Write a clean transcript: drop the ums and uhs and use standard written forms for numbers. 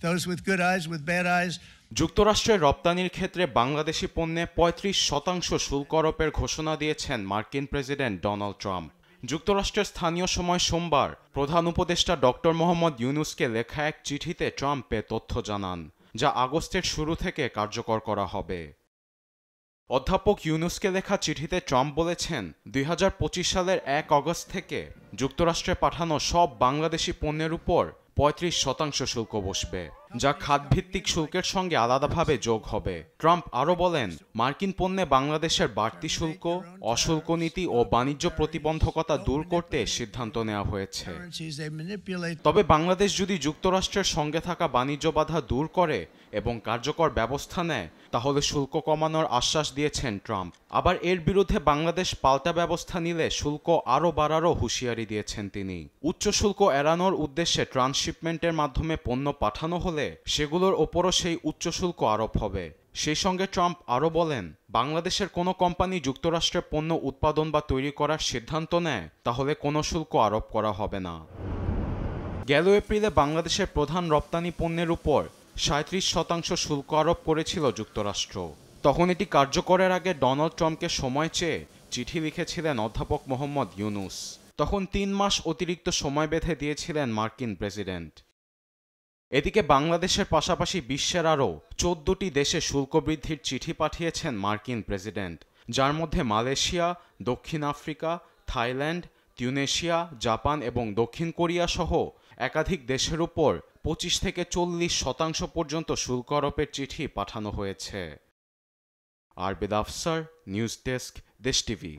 those with good eyes, with bad eyes. যুক্তরাষ্ট্রের রপ্তানির ক্ষেত্রে বাংলাদেশি পণ্যে ৩৫% শুল্ক আরোপের ঘোষণা দিয়েছেন মার্কিন প্রেসিডেন্ট ডোনাল্ড ট্রাম্প। যুক্তরাষ্ট্রের স্থানীয় সময় সোমবার প্রধান উপদেষ্টা ডক্টর মোহাম্মদ ইউনূসকে লেখা এক চিঠিতে ট্রাম্প এ তথ্য জানান, যা আগস্টের শুরু থেকে কার্যকর করা হবে। অধ্যাপক ইউনূসকে লেখা চিঠিতে ট্রাম্প বলেছেন, ২০২৫ সালের ১ আগস্ট থেকে যুক্তরাষ্ট্রে পাঠানো সব বাংলাদেশি পণ্যের উপর ৩৫% শুল্ক বসবে, যা খাতভিত্তিক শুল্কের সঙ্গে আলাদাভাবে যোগ হবে। ট্রাম্প আরও বলেন, মার্কিন পণ্যে বাংলাদেশের বাড়তি শুল্ক, অশুল্ক নীতি ও বাণিজ্য প্রতিবন্ধকতা দূর করতে সিদ্ধান্ত নেওয়া হয়েছে। তবে বাংলাদেশ যদি যুক্তরাষ্ট্রের সঙ্গে থাকা বাণিজ্য বাধা দূর করে এবং কার্যকর ব্যবস্থা নেয়, তাহলে শুল্ক কমানোর আশ্বাস দিয়েছেন ট্রাম্প। আবার এর বিরুদ্ধে বাংলাদেশ পাল্টা ব্যবস্থা নিলে শুল্ক আরও বাড়ারও হুঁশিয়ারি দিয়েছেন তিনি। উচ্চ শুল্ক এড়ানোর উদ্দেশ্যে ট্রান্সশিপমেন্টের মাধ্যমে পণ্য পাঠানো হলে সেগুলোর ওপরও সেই উচ্চ শুল্ক আরোপ হবে। সেই সঙ্গে ট্রাম্প আরও বলেন, বাংলাদেশের কোনো কোম্পানি যুক্তরাষ্ট্রে পণ্য উৎপাদন বা তৈরি করার সিদ্ধান্ত নেয়, তাহলে কোনো শুল্ক আরোপ করা হবে না। গেল এপ্রিলে বাংলাদেশের প্রধান রপ্তানি পণ্যের উপর ৩৭% শুল্ক আরোপ করেছিল যুক্তরাষ্ট্র। তখন এটি কার্যকরের আগে ডোনাল্ড ট্রাম্পকে সময় চেয়ে চিঠি লিখেছিলেন অধ্যাপক মোহাম্মদ ইউনূস। তখন ৩ মাস অতিরিক্ত সময় বেঁধে দিয়েছিলেন মার্কিন প্রেসিডেন্ট। এদিকে বাংলাদেশের পাশাপাশি বিশ্বের আরও ১৪টি দেশে শুল্ক বৃদ্ধির চিঠি পাঠিয়েছেন মার্কিন প্রেসিডেন্ট, যার মধ্যে মালয়েশিয়া, দক্ষিণ আফ্রিকা, থাইল্যান্ড, তিউনেশিয়া, জাপান এবং দক্ষিণ কোরিয়া সহ একাধিক দেশের উপর ২৫ থেকে ৪০% পর্যন্ত শুল্ক আরোপের চিঠি পাঠানো হয়েছে। আরবেদ আফসার, নিউজ ডেস্ক, দেশ টিভি।